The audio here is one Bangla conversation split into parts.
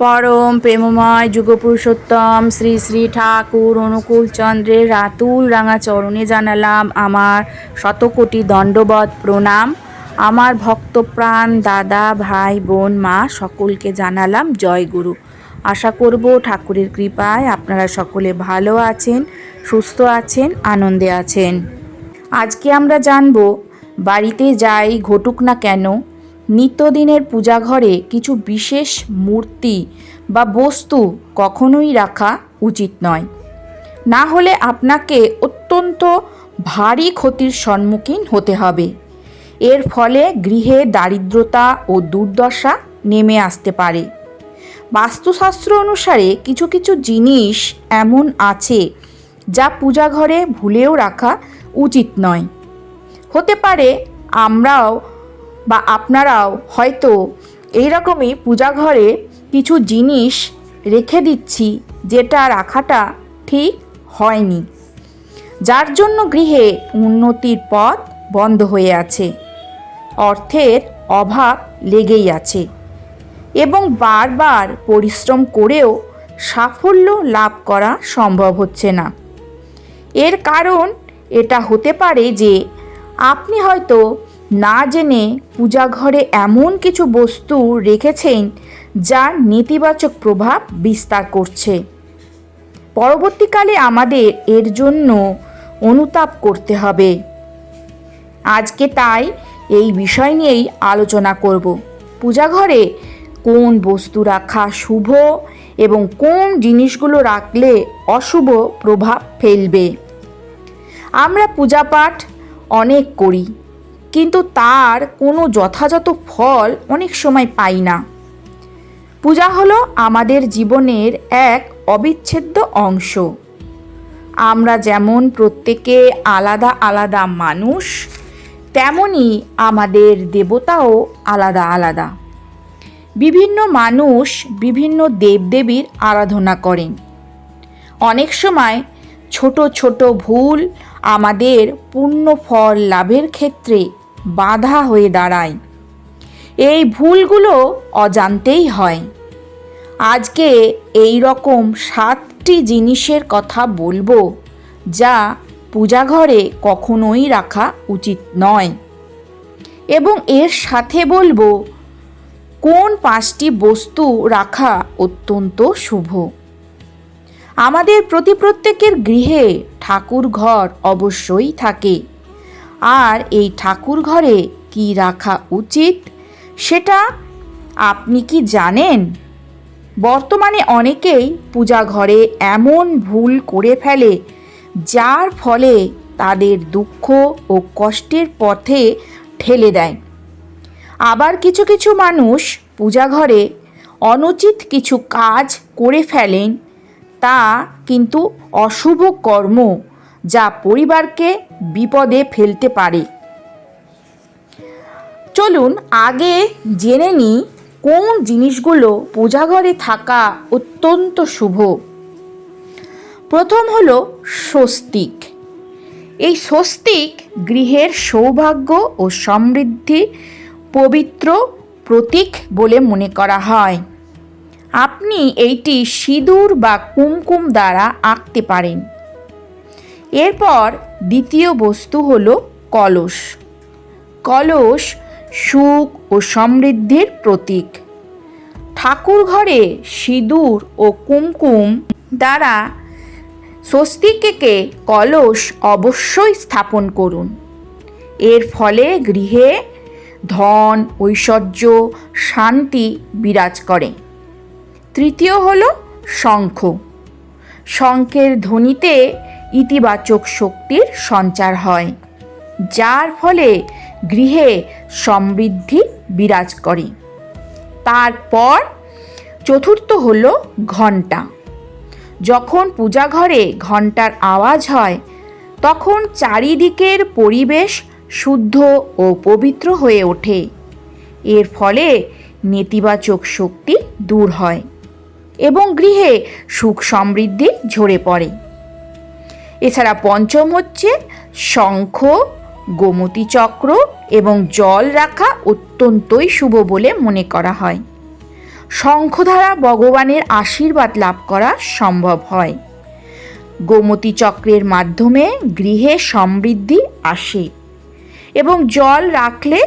পরম প্রেমময় যুগপুরুষোত্তম শ্রী শ্রী ঠাকুর অনুকূল চন্দ্রের রাতুল রাঙা চরণে জানালাম আমার শতকোটি দণ্ডবত প্রণাম। আমার ভক্তপ্রাণ দাদা ভাই বোন মা সকলকে জানালাম জয় গুরু। আশা করব ঠাকুরের কৃপায় আপনারা সকলে ভালো আছেন, সুস্থ আছেন, আনন্দে আছেন। আজকে আমরা জানব, বাড়িতে যাই ঘটুক না কেন, নিত্যদিনের পূজাঘরে কিছু বিশেষ মূর্তি বা বস্তু কখনোই রাখা উচিত নয়। না হলে আপনাকে অত্যন্ত ভারী ক্ষতির সম্মুখীন হতে হবে। এর ফলে গৃহে দারিদ্রতা ও দুর্দশা নেমে আসতে পারে। বাস্তুশাস্ত্র অনুসারে কিছু কিছু জিনিস এমন আছে যা পূজাঘরে ভুলেও রাখা উচিত নয়। হতে পারে আমরাও বা আপনারাও হয়তো এইরকমই পূজাঘরে কিছু জিনিস রেখে দিচ্ছি যেটা রাখাটা ঠিক হয়নি, যার জন্য গৃহে উন্নতির পথ বন্ধ হয়ে আছে, অর্থের অভাব লেগেই আছে এবং বারবার পরিশ্রম করেও সাফল্য লাভ করা সম্ভব হচ্ছে না। এর কারণ এটা হতে পারে যে আপনি হয়তো না জেনে পূজাঘরে এমন কিছু বস্তু রেখেছেন যার নেতিবাচক প্রভাব বিস্তার করছে। পরবর্তীকালে আমাদের এর জন্য অনুতাপ করতে হবে। আজকে তাই এই বিষয় নিয়েই আলোচনা করব। পূজাঘরে কোন বস্তু রাখা শুভ এবং কোন জিনিসগুলো রাখলে অশুভ প্রভাব ফেলবে। আমরা পূজাপাঠ অনেক করি, কিন্তু তার কোনো যথাযথ ফল অনেক সময় পাই না। পূজা হলো আমাদের জীবনের এক অবিচ্ছেদ্য অংশ। আমরা যেমন প্রত্যেকে আলাদা আলাদা মানুষ, তেমনি আমাদের দেবতাও আলাদা আলাদা। বিভিন্ন মানুষ বিভিন্ন দেবদেবীর আরাধনা করেন। অনেক সময় ছোট ছোট ভুল আমাদের পূর্ণ ফল লাভের ক্ষেত্রে বাধা হয়ে দাঁড়ায়। এই ভুলগুলো অজান্তেই হয়। আজকে এই রকম 7টি জিনিসের কথা বলবো যা পূজাঘরে কখনোই রাখা উচিত নয়, এবং এর সাথে বলবো কোন 5টি বস্তু রাখা অত্যন্ত শুভ। আমাদের প্রত্যেকের গৃহে ঠাকুর ঘর অবশ্যই থাকে, আর এই ঠাকুর ঘরে কি রাখা উচিত সেটা আপনি কি জানেন? বর্তমানে অনেকেই পূজা ঘরে এমন ভুল করে ফেলে যার ফলে তাদের দুঃখ ও কষ্টের পথে ঠেলে দেয়। আবার কিছু কিছু মানুষ পূজা ঘরে অনুচিত কিছু কাজ করে ফেলেন, তা কিন্তু অশুভ কর্ম, যা পরিবারকে বিপদে ফেলতে পারে। চলুন আগে জেনে নিই কোন জিনিসগুলো পূজাঘরে থাকা অত্যন্ত শুভ। প্রথম হলো স্বস্তিক। এই স্বস্তিক গৃহের সৌভাগ্য ও সমৃদ্ধি পবিত্র প্রতীক বলে মনে করা হয়। আপনি এইটি সিঁদুর বা কুমকুম দ্বারা আঁকতে পারেন। এরপর দ্বিতীয় বস্তু হলো কলস। কলস সুখ ও সমৃদ্ধির প্রতীক। ঠাকুর ঘরে সিঁদুর ও কুমকুম দ্বারা স্বস্তিকে কলস অবশ্যই স্থাপন করুন। এর ফলে গৃহে ধন, ঐশ্বর্য, শান্তি বিরাজ করে। তৃতীয় হলো শঙ্খ। শঙ্খের ধ্বনিতে ইতিবাচক শক্তির সঞ্চার হয়, যার ফলে গৃহে সমৃদ্ধি বিরাজ করে। তারপর চতুর্থ হলো ঘণ্টা। যখন পূজাঘরে ঘণ্টার আওয়াজ হয় তখন চারিদিকের পরিবেশ শুদ্ধ ও পবিত্র হয়ে ওঠে। এর ফলে নেতিবাচক শক্তি দূর হয় এবং গৃহে সুখ সমৃদ্ধি ঝরে পড়ে। এছাড়া পঞ্চম হচ্ছে শঙ্খ, গোমতী চক্র এবং জল রাখা অত্যন্তই শুভ বলে মনে করা হয়। শঙ্খ দ্বারা ভগবানের আশীর্বাদ লাভ করা সম্ভব হয়। গোমতী চক্রের মাধ্যমে গৃহে সমৃদ্ধি আসে এবং জল রাখলে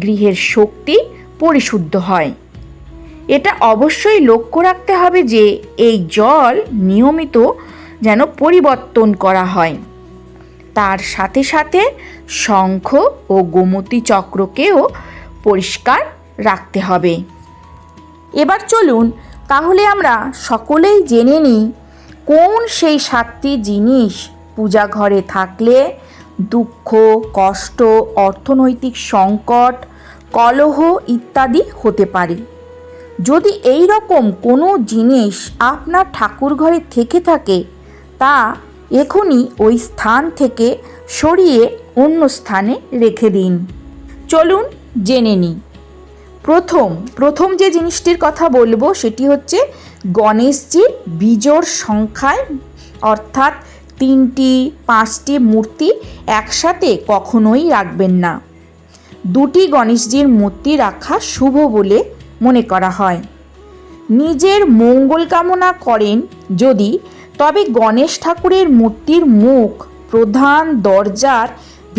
গৃহের শক্তি পরিশুদ্ধ হয়। এটা অবশ্যই লক্ষ্য রাখতে হবে যে এই জল নিয়মিত যেন পরিবর্তন করা হয়। তার সাথে সাথে শঙ্খ ও গোমতী চক্রকেও পরিষ্কার রাখতে হবে। এবার চলুন তাহলে আমরা সকলেই জেনে নিই কোন সেই 7টি জিনিস পূজা ঘরে থাকলে দুঃখ, কষ্ট, অর্থনৈতিক সংকট, কলহ ইত্যাদি হতে পারে। যদি এই রকম কোনো জিনিস আপনার ঠাকুর ঘরে থেকে থাকে তা এখনই ওই স্থান থেকে সরিয়ে অন্য স্থানে রেখে দিন। চলুন জেনে নিই। প্রথম যে জিনিসটির কথা বলবো সেটি হচ্ছে গণেশজির বিজোড় সংখ্যায় অর্থাৎ 3টি 5টি মূর্তি একসাথে কখনোই রাখবেন না। 2টি গণেশজির মূর্তি রাখা শুভ বলে মনে করা হয়। নিজের মঙ্গল কামনা করেন যদি, তবে গণেশ ঠাকুরের মূর্তির মুখ প্রধান দরজার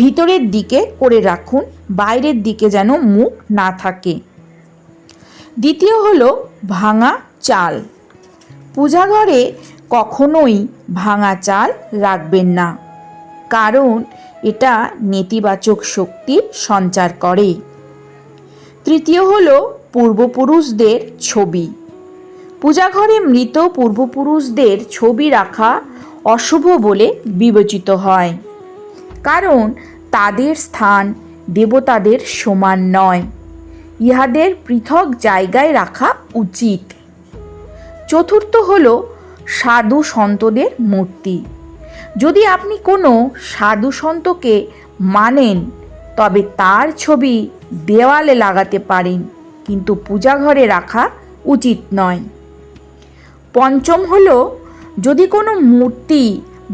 ভিতরের দিকে করে রাখুন, বাইরের দিকে যেন মুখ না থাকে। দ্বিতীয় হলো ভাঙা চাল। পূজাঘরে কখনোই ভাঙা চাল রাখবেন না, কারণ এটা নেতিবাচক শক্তি সঞ্চার করে। তৃতীয় হলো পূর্বপুরুষদের ছবি। পূজাঘরে মৃত পূর্বপুরুষদের ছবি রাখা অশুভ বলে বিবেচিত হয়, কারণ তাদের স্থান দেবতাদের সমান নয়। ইহাদের পৃথক জায়গায় রাখা উচিত। চতুর্থ হলো সাধু সন্তদের মূর্তি। যদি আপনি কোনো সাধু সন্তকে মানেন তবে তার ছবি দেওয়ালে লাগাতে পারেন, কিন্তু পূজাঘরে রাখা উচিত নয়। পঞ্চম হলো যদি কোনো মূর্তি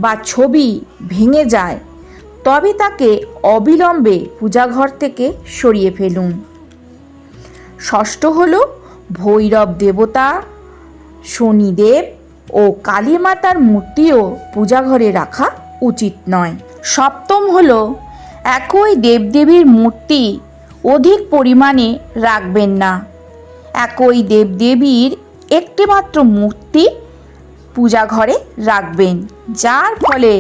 বা ছবি ভেঙে যায় তবে তাকে অবিলম্বে পূজাঘর থেকে সরিয়ে ফেলুন। ষষ্ঠ হলো ভৈরব দেবতা, শনিদেব ও কালী মাতার মূর্তিও পূজাঘরে রাখা উচিত নয়। সপ্তম হলো একই দেবদেবীর মূর্তি অধিক পরিমাণে রাখবেন না। একই দেবদেবীর একটি মাত্র মূর্তি পূজাঘরে রাখবেন, যার ফলে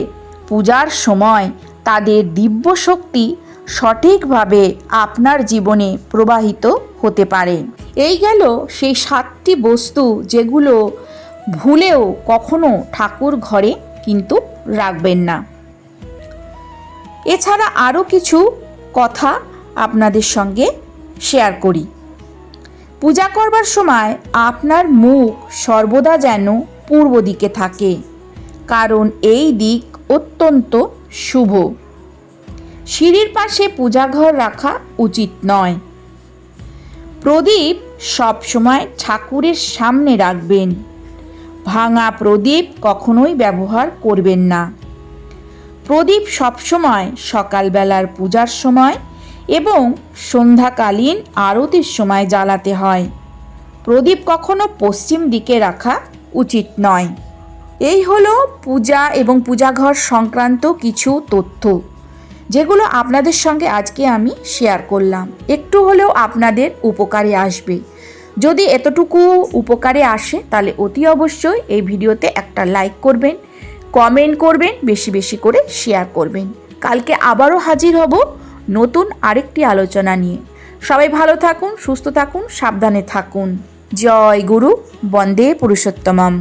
পূজার সময় তাদের দিব্য শক্তি সঠিকভাবে আপনার জীবনে প্রবাহিত হতে পারে। এই গেল সেই 7টি বস্তু যেগুলো ভুলেও কখনো ঠাকুর ঘরে কিন্তু রাখবেন না। এছাড়া আরও কিছু কথা আপনাদের সঙ্গে শেয়ার করি। পূজা করবার সময় আপনার মুখ সর্বদা যেন পূর্ব দিকে থাকে, কারণ এই দিক অত্যন্ত শুভ। সিঁড়ির পাশে পূজাঘর রাখা উচিত নয়। প্রদীপ সবসময় ঠাকুরের সামনে রাখবেন। ভাঙা প্রদীপ কখনোই ব্যবহার করবেন না। প্রদীপ সবসময় সকালবেলার পূজার সময় এবং সন্ধ্যাকালীন আরতির সময় জ্বালাতে হয়। প্রদীপ কখনো পশ্চিম দিকে রাখা উচিত নয়। এই হলো পূজা এবং পূজাঘর সংক্রান্ত কিছু তথ্য, যেগুলো আপনাদের সঙ্গে আজকে আমি শেয়ার করলাম। একটু হলেও আপনাদের উপকারে আসবে। যদি এতটুকু উপকারে আসে তাহলে অতি অবশ্যই এই ভিডিওতে একটা লাইক করবেন, কমেন্ট করবেন, বেশি বেশি করে শেয়ার করবেন। কালকে আবারও হাজির হব নতুন আরেকটি আলোচনা নিয়ে। সবাই ভালো থাকুন, সুস্থ থাকুন, সাবধানে থাকুন। জয় গুরু, বন্দে পুরুষোত্তমম।